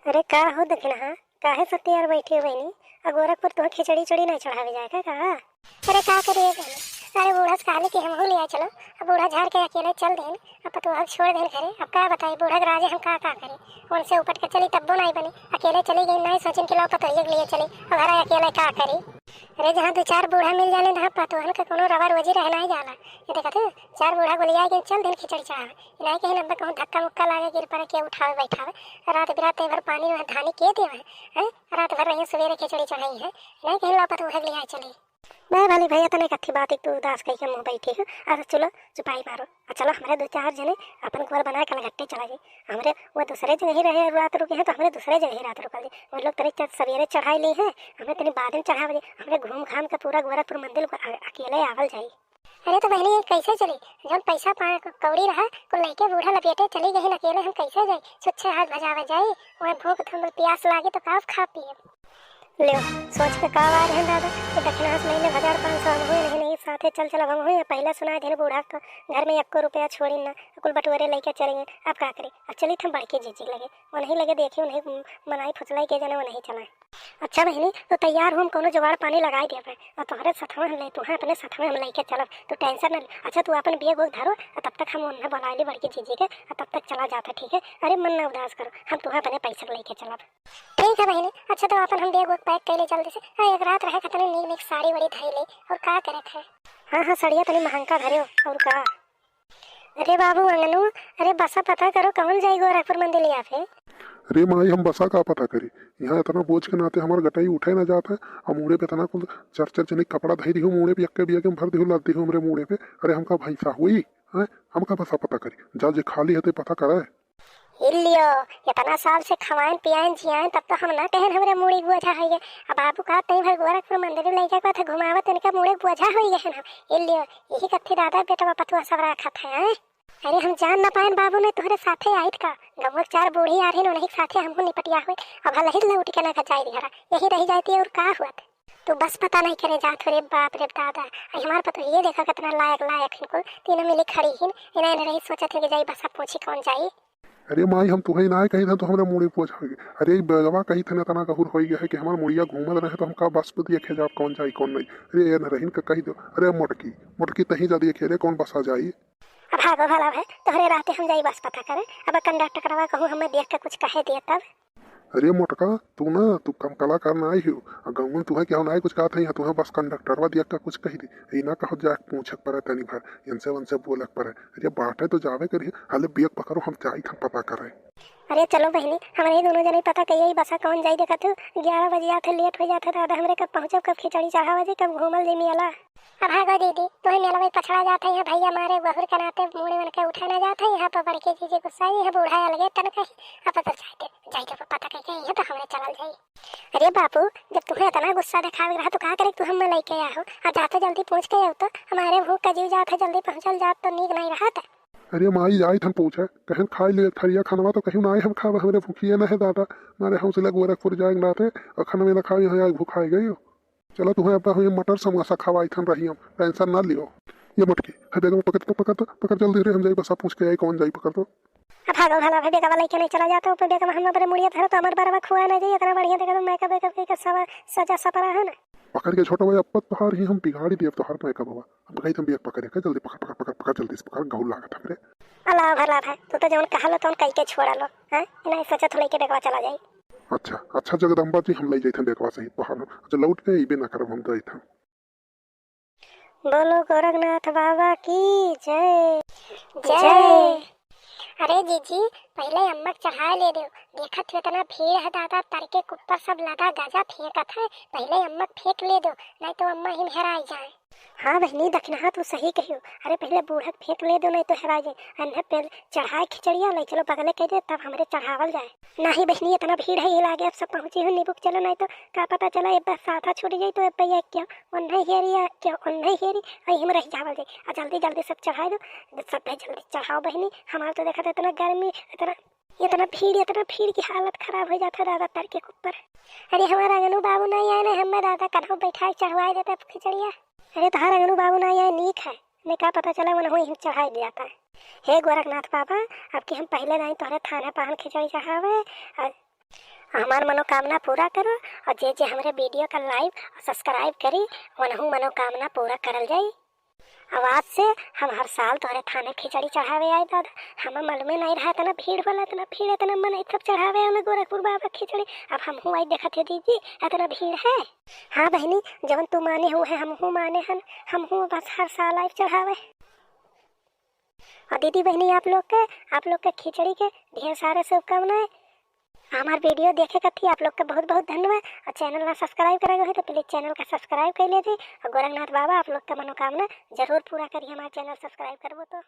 अरे का हो दक्षिणा, काहे सब तैयार बैठे हुए नी? गोरखपुर तो खिचड़ी चड़ी नहीं चढ़ावे जाए का कहा? अरे का करिए बहनी, अरे बूढ़ा से कहले कि हम हो लिया चलो। अब बूढ़ा झाड़ के अकेले चल देन, अब तो हम छोड़ देन घरे। अब का बताई बूढ़ा के राजे हम का करें? उनसे उपट के चली तब नहीं बनी, अकेले चली गई नहीं सोचन के लौका तो लिए चली। अब हरा अकेले का करी? अरे जहाँ दो चार बूढ़ा मिल जाने वहाँ पतोहन का कोनो रवा रोजी रहना ही जाला। ये देखा थे चार बूढ़ा गोलिया के चल दिन खिचड़ी चढ़ावे नहीं कहीं नंबर कहूँ धक्का मुक्का लागे गिर पड़े के उठावे बैठावे। रात बिरात भर पानी में धानी के देवे हैं, रात भर रही सवेरे खिचड़ी चढ़ाई है नहीं कहीं लापत उठक लिया चली। मैं भले भैया तने कथी बात एक तो उदास कही के मुँह बैठी है। अरे चलो चुपाई मारो चलो हमारे दो चार जने अपन घर बना के लगट्टे चला जाए। हमारे वो दूसरे जगह ही रहे रात रुके हैं तो हमारे दूसरे जगह ही रात रुका जाए। वो लोग तेरे सवेरे चढ़ाई ली है, हमें तेरे बाद में चढ़ा बजे हमें घूम घाम के पूरा गोरखपुर मंदिर को अकेले आवल जाए। अरे तो बहनी कैसे चली जब पैसा कौड़ी रहा को लेके बूढ़ा लपेटे चली गई अकेले हम कैसे जाए? छुच्छे हाथ भजावे जाए वहाँ भूख प्यास लागे तो काफ खा पिए ले सोच के का आ रहे हैं दादा कि दक्षिणास महीने 1500 हम हुए नहीं साथे चल चल हम हुए। पहले सुना थे बूढ़ा का घर में 1 रुपया छोड़ी ना कुल बटोरे लेके चलेंगे। अब का करें? अब चली थे बड़के जीजी लगे वो नहीं लगे देखे उन्हें मनाई फुसलाई के जाने वो नहीं चलाए। अच्छा बहनी तो तैयार हो हम कोनो जुगाड़ पानी लगाई दे और तुम्हारे सथवा हम ले तुम्हें अपने सथवा हम लेके चलब तो टेंशन न। अच्छा तू अपन बिये गोग धरो और तब तक हम उन्हें बुला ली बड़की जीजी के और तब तक चला जाता ठीक है? अरे मन न उदास करो हम तुम्हें अपने पैसे लेके चलब। ठीक है बहनी। अच्छा तो अपन हम बिये गोग पैक कर ले जल्दी से। हाँ एक रात रहे खतने नीक नीक साड़ी बड़ी धई ले और का करे थे? हाँ सड़िया तनी महंगा धरे और का? अरे बाबू अंगनू अरे बसा पता करो कौन जाए गोरखपुर मंदिर लिया फिर? अरे माई हम बसा का पता करी यहाँ इतना बोझ के नाते हमारे गटाई उठे ना जाता है और मुड़े पे इतना कुल चर जनिक कपड़ा धई दी मुड़े पे यक्के बिया के भर दी लाद दी मेरे मुड़े पे। अरे हमका भाई सा हुई है हमका बसा पता करी जा जे खाली है पता करा है। लियो इतना साल से खवाएं पियाएं जियाएं तब तो हम ना कहन हमरे मुड़ी बोझा है ये। अब बाबू का तई भर गोरखपुर मंदिर लेके का था घुमावत इनका मुड़ी बोझा हो गए हैं हम। लियो यही कथी दादा बेटा पतुआ सब रखा था। अरे हम जान ना पाए बाबू ने तुम्हारे साथे आइत का गाँव 4 बूढ़ी आ रही उन्हीं साथे हमको निपटिया हुए। अब हल ही उठ के ना खचाई दिहरा यही रही जाती है और का हुआ तो बस पता नहीं करे जात रे बाप रे दादा। हमारे पता ये देखा कितना लायक इनको तीनों मिली खड़ी ही इन्हें नहीं सोचा थे कि जाई बस पूछी कौन जाई। अरे माई हम तुम्हें ना कही था तो हमारे मुड़ी पहुंचा गए। अरे बगवा कही थे ना तना कहूर हो गया है कि हमारे मुड़िया घूमत रहे तो हम का बस देखे जाओ कौन जाई कौन नहीं। अरे ये रहीन का कही दो। अरे मोटकी तही जा दिए खेले कौन बसा जाई? अब भागो भला है तोहरे राते हम जाई बस पता करे। अब कंडक्टर करवा कहूँ हमें देख के कुछ कहे दिए तब। अरे मोटका तू कम कलाकार ना आई हो गाँव में तुम्हें क्या ना कुछ कहा था तुम्हें बस कंडक्टरवा दिया का कुछ कही दी ना कहो जा पूछक पर तनी भर इनसे वनसे बोलक पर। अरे बाटे तो जावे करिए हाले बियक पकड़ो हम जाई हम पता करे। अरे चलो बहनी हमारे दोनों जने पता कहिए बसा कौन जाई देखा तू 11 बजे आते लेट हो जाता दादा हमरे कब पहुँचो कब खिचड़ी चढ़ा बजे कब घूमल जे मिला। अब भागो दीदी तुम्हें मेला में पछड़ा जाता है भैया मारे बहुर के नाते मुड़े मन के उठा ना जाता है यहाँ पर बड़के जीजे गुस्सा है बूढ़ा अलगे तन कही अब तो जाते पता कह के तो हमें चल जाई। अरे बापू जब तुम्हें इतना गुस्सा दिखावे रहा तो क्या करे तू हम लेके आओ और जाते जल्दी पहुँच के आओ तो हमारे भूख का जीव जाते जल्दी पहुँचल जात तो नीक नहीं रहा था। अरे माई आई हम पूछे कहन खाई ले थरिया खानवा तो कहीं ना हम खावा हमारे भूखिए ना है दादा मारे हम से गोरखपुर जाएंगे नाते और खाना में ना खाओ यहाँ भूखाई गई हो। चलो तुम्हें अपना ये मटर समोसा खवाई थन रही हम टेंशन ना लियो। ये मटकी है बेगम पकड़ जल्दी रे हम जाई बस पूछ के आई कौन जाई पकड़ दो। अब भागो भला भाई बेगवा लेके नहीं चला जाता ऊपर बेगम हम अपने मुड़िया धरो तो हमारे बारवा खुआ ना जाए इतना बढ़िया देखा मैं कब के सजा सपरा है ना पकड़ के छोटा भाई अब तो हार ही हम बिगाड़ी दिए तो हर मैं कब हुआ अब कहीं तुम पकड़े का जल्दी पकड़ जल्दी से पकड़ गहू लागत मेरे। अल्लाह भला भाई तू तो जौन कहा लो तो कई के छोड़ा लो हैं नहीं सोचा तो लेके बेगवा चला जाए। अच्छा जगदम्बा जी हम ले जाते बेगवा सही पहाड़ अच्छा लौट के इबे ना करब हम जाते। बोलो गोरखनाथ बाबा की जय जय। अरे जीजी पहले अम्मक चढ़ा ले दो देखत हो इतना भीड़ है दादा तरके कुप्पर सब लगा गजा फेंकत है पहले अम्मक फेंक ले दो नहीं तो अम्मा ही हेराई जाए। हाँ बहनी दक्षिणा तू सही कहियो। अरे पहले बूढ़क फेंक ले दो नहीं तो हेरा जाए अन्य पहले चढ़ाए खिचड़िया ले चलो बगले कह दे तब हमारे चढ़ावल जाए। नहीं बहनी इतना भीड़ है ये लागे अब सब पहुँची हो निबुक चलो नहीं तो क्या पता चला एक बार साथा छूट जाए तो भैया क्या उन्हें हेरी क्या उन्हें हेरी वही हम रह जावल जाए। जल्दी सब चढ़ा दो सब जल्दी चढ़ाओ बहनी हमारा तो देखा था इतना गर्मी इतना भीड़ की हालत खराब हो जाता दादा तर के ऊपर। अरे हमारा अगनू बाबू नहीं आए ना हमें दादा कन्हों बैठा चढ़वाए देता खिचड़िया। अरे तुम्हारा अगनू बाबू नहीं आए नीक है ने क्या पता चला वो ही चढ़ाई जाता है। हे गोरखनाथ बाबा अब कि हम पहले नहीं तुम्हारे थाने पान खिचड़ी चढ़ावे हमार मनोकामना पूरा करो और जे जे हमारे वीडियो का लाइक और सब्सक्राइब करी वनहु मनोकामना पूरा करल जाई। आवाज से हम हर साल तोहरे थाने खिचड़ी चढ़ावे आए दादा, हमें मालूमे नहीं रहा इतना भीड़ होला, इतना भीड़ इतना मन सब चढ़ावे हमें गोरखपुर बाबा खिचड़ी। अब हमहू आई देखा थे दीदी इतना भीड़ है। हाँ बहनी जवन तू माने हो है हमहू माने हन, हमहू बस हर साल आई चढ़ावे। और दीदी बहनी आप लोग के खिचड़ी के ढेर सारे शुभकामनाएं। हमार वीडियो देखे खातिर आप लोग का बहुत बहुत धन्यवाद। और चैनल में सब्सक्राइब करेंगे तो प्लीज़ चैनल का सब्सक्राइब कर लीजिए। और गोरखनाथ बाबा आप लोग का मनोकामना जरूर पूरा करिए, हमारा चैनल सब्सक्राइब करबो तो।